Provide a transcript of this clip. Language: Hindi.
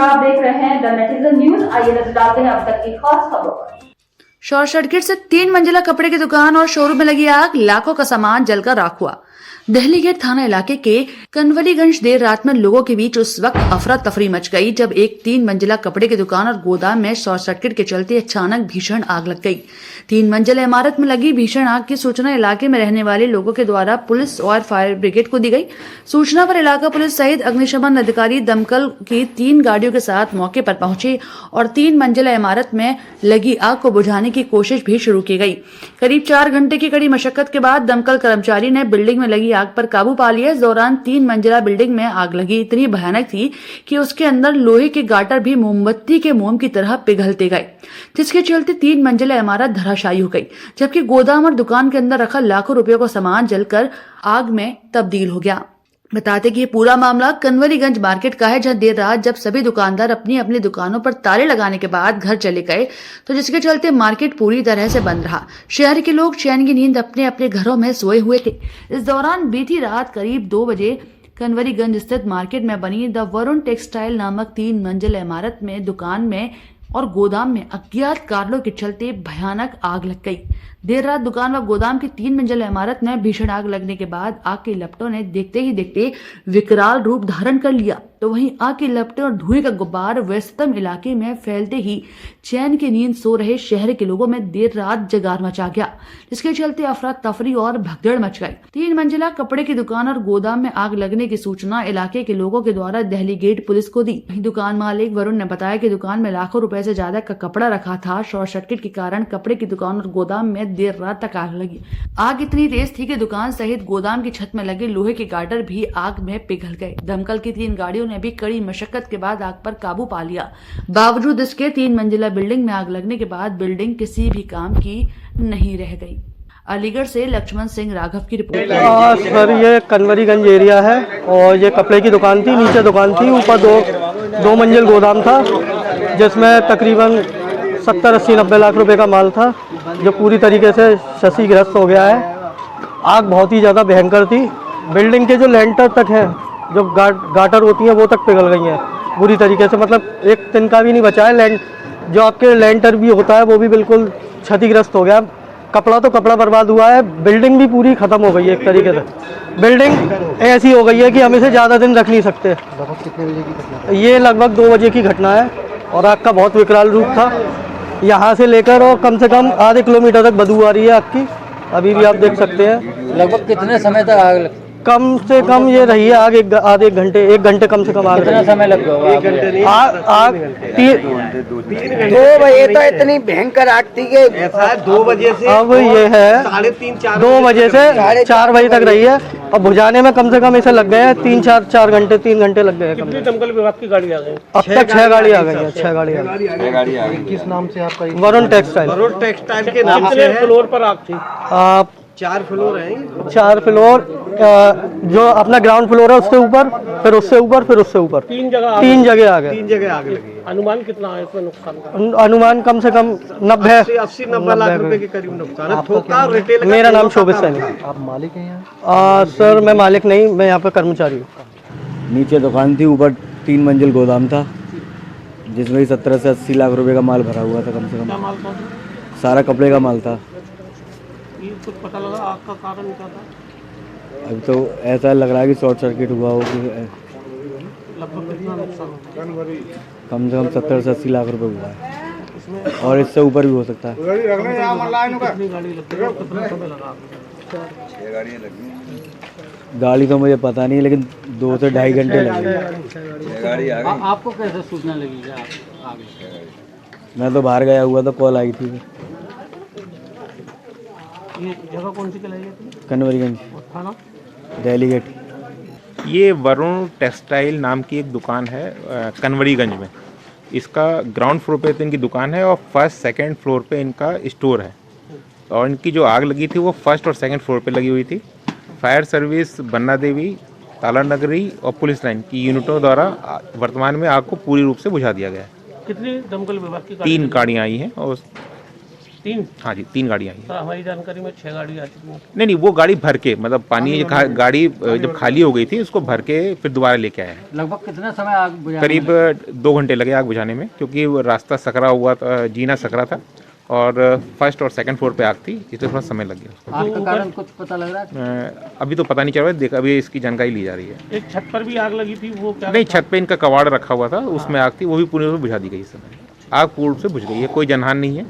आप देख रहे हैं द नेटिजन न्यूज। आइए नजर डालते हैं अब तक की खास खबरों पर। शॉर्ट सर्किट से 3 मंजिला कपड़े की दुकान और शोरूम में लगी आग, लाखों का सामान जलकर राख हुआ। दिल्ली गेट थाना इलाके के कनवलीगंज देर रात में लोगों के बीच उस वक्त अफरा तफरी मच गई जब एक 3 मंजिला कपड़े की दुकान और गोदाम में शॉर्ट सर्किट के चलते अचानक भीषण आग लग गई। 3 मंजिला इमारत में लगी भीषण आग की सूचना इलाके में रहने वाले लोगों के द्वारा पुलिस और फायर ब्रिगेड को दी गई। सूचना पर इलाका पुलिस सहित अग्निशमन अधिकारी दमकल की 3 गाड़ियों के साथ मौके पर पहुंचे और 3 मंजिला इमारत में लगी आग को बुझाने की कोशिश भी शुरू की गई। करीब 4 घंटे की कड़ी मशक्कत के बाद दमकल कर्मचारी ने बिल्डिंग में लगी आग पर काबू पा लिया। इस दौरान 3 मंजिला बिल्डिंग में आग लगी इतनी भयानक थी कि उसके अंदर लोहे के गाटर भी मोमबत्ती के मोम की तरह पिघलते गए, जिसके चलते 3 मंजिला इमारत धराशायी हो गई, जबकि गोदाम और दुकान के अंदर रखा लाखों रुपयों का सामान जलकर आग में तब्दील हो गया। बताते कि ये पूरा मामला कनवलीगंज मार्केट का है, जहां देर रात जब सभी दुकानदार अपनी अपनी दुकानों पर ताले लगाने के बाद घर चले गए तो जिसके चलते मार्केट पूरी तरह से बंद रहा। शहर के लोग चैन की नींद अपने अपने घरों में सोए हुए थे। इस दौरान बीती रात करीब 2 बजे कनवलीगंज स्थित मार्केट में बनी द वरुण टेक्सटाइल नामक 3 मंजिला इमारत में दुकान में और गोदाम में अज्ञात कारणों के चलते भयानक आग लग गई। देर रात दुकान व गोदाम की 3 मंजिला इमारत में भीषण आग लगने के बाद आग की लपटों ने देखते ही देखते विकराल रूप धारण कर लिया, तो वहीं आग की लपटें और धुएं का गुब्बार व्यस्तम इलाके में फैलते ही चैन की नींद सो रहे शहर के लोगों में देर रात जगार मचा गया, जिसके चलते अफरा तफरी और भगदड़ मच गई। 3 मंजिला कपड़े की दुकान और गोदाम में आग लगने की सूचना इलाके के लोगों के द्वारा दिल्ली गेट पुलिस को दी। दुकान मालिक वरुण ने बताया कि दुकान में लाखों रुपए से ज्यादा का कपड़ा रखा था। शॉर्ट सर्किट के कारण कपड़े की दुकान और गोदाम में देर रात तक आग लगी। आग इतनी तेज थी कि दुकान सहित गोदाम की छत में लगे लोहे के गार्डर भी आग में पिघल गए। दमकल की 3 गाड़ियों ने भी कड़ी मशक्कत के बाद आग पर काबू पा लिया। बावजूद इसके 3 मंजिला बिल्डिंग में आग लगने के बाद बिल्डिंग किसी भी काम की नहीं रह गई। अलीगढ़ से लक्ष्मण सिंह राघव की रिपोर्ट। सर, ये कनवलीगंज एरिया है और ये कपड़े की दुकान थी, नीचे दुकान थी, ऊपर दो मंजिल गोदाम था जिसमें तकरीबन 70-80-90 लाख रुपए का माल था जो पूरी तरीके से क्षतिग्रस्त हो गया है। आग बहुत ही ज़्यादा भयंकर थी। बिल्डिंग के जो लेंटर तक है, जो गाटर होती हैं, वो तक पिघल गई हैं पूरी तरीके से, मतलब एक तिनका भी नहीं बचा है। जो आपके लेंटर भी होता है वो भी बिल्कुल क्षतिग्रस्त हो गया। कपड़ा तो कपड़ा बर्बाद हुआ है, बिल्डिंग भी पूरी ख़त्म हो गई है। एक तरीके से बिल्डिंग ऐसी हो गई है कि हम इसे ज़्यादा दिन रख नहीं सकते। कितने बजे की घटना? ये लगभग 2 बजे की घटना है और आग का बहुत विकराल रूप था। यहाँ से लेकर और कम से कम आधे किलोमीटर तक बदबू आ रही है आग की, अभी भी आप देख सकते हैं। लगभग कितने समय तक आग कम से कम ये रही है आग आधे एक घंटे कम से कम आग। कितना समय लग गया? 1 घंटे आग 2 बजे तो इतनी भयंकर आग थी कि ऐसा है 2 बजे से अब ये है 3:30-4 2 बजे से 4 बजे तक रही है और बुझाने में कम से कम इसे लग गए हैं 3 घंटे 3 घंटे लग गए हैं। कितनी दमकल विभाग की गाड़ी आ गई? अब तक 6 गाड़ी आ गई है। 6 गाड़ी आ गई। किस नाम से आपका? वरुण टेक्सटाइल। वरुण टेक्सटाइल के नाम से है। फ्लोर पर आग थी? 4 फ्लोर हैं। 4 फ्लोर, जो अपना ग्राउंड फ्लोर है उससे ऊपर, फिर उससे ऊपर, फिर उससे ऊपर 3 जगह आ गए। 3 जगह आग लगी। अनुमान कितना है इसमें नुकसान का? अनुमान कम से कम 80-90 लाख रुपए के करीब नुकसान है। थोका रिटेल। मेरा नाम शोभित सैनी। आप मालिक हैं यहाँ? सर, मैं मालिक नहीं, मैं यहाँ पे कर्मचारी हूँ। नीचे दुकान थी, ऊपर 3 मंजिल गोदाम था जिसमें 70 से 80 लाख रुपए का माल भरा हुआ था। कम से क्या कम माल था? सारा कपड़े का माल था। ये कुछ पता लगा आग का कारण क्या था? अभी तो ऐसा लग रहा है कि शॉर्ट सर्किट हुआ हो कि लगभग कितना नुकसान हुआ? कम से कम 70 से 80 लाख रुपए हुआ है और इससे ऊपर भी हो सकता है। कितनी गाड़ी लग गई? कितना समय लगा? 6 गाड़ियाँ लगी। गाड़ी तो मुझे पता नहीं, लेकिन 2 से 2.5 घंटे लगे। आपको कैसे सूचना लगी? मैं तो बाहर गया हुआ तो कॉल आई थी। ये जगह कौन सी कहलाई जाती है? कनवलीगंज थाना दिल्ली गेट। ये वरुण टेक्सटाइल नाम की एक दुकान है कनवलीगंज में। इसका ग्राउंड फ्लोर पे तो इनकी दुकान है और फर्स्ट सेकंड फ्लोर पे इनका स्टोर है। और इनकी जो आग लगी थी वो फर्स्ट और सेकंड फ्लोर पे लगी हुई थी। फायर सर्विस, बन्ना देवी, ताला नगरी और पुलिस लाइन की यूनिटों द्वारा वर्तमान में आग को पूरी रूप से बुझा दिया गया है। कितनी दमकल विभाग की 3 गाड़ियाँ आई हैं और तीन? हाँ जी, 3 गाड़ियाँ आई हैं। तो हमारी जानकारी में 6 गाड़ी आ चुकी हैं। नहीं, वो गाड़ी भर के, मतलब पानी गाड़ी जब खाली हो गई थी उसको भर के फिर दोबारा लेके आए हैं। लगभग कितना समय आग बुझाने करीब 2 घंटे लगे आग बुझाने में, क्योंकि वो रास्ता सकरा हुआ था, जीना सकरा था और फर्स्ट और सेकंड फ्लोर पे आग थी, इसलिए थोड़ा समय लग गया उसको। आग का कारण कुछ पता लग रहा है? अभी तो पता नहीं चल रहा है, अभी इसकी जानकारी ली जा रही है। एक छत पर भी आग लगी थी, वो क्या? नहीं, छत पे इनका कबाड़ रखा हुआ था, उसमें आग थी, वो भी पूरी तरह से बुझा दी गई इस समय। आग पूर्ण से बुझ गई है, कोई जनहानि नहीं है।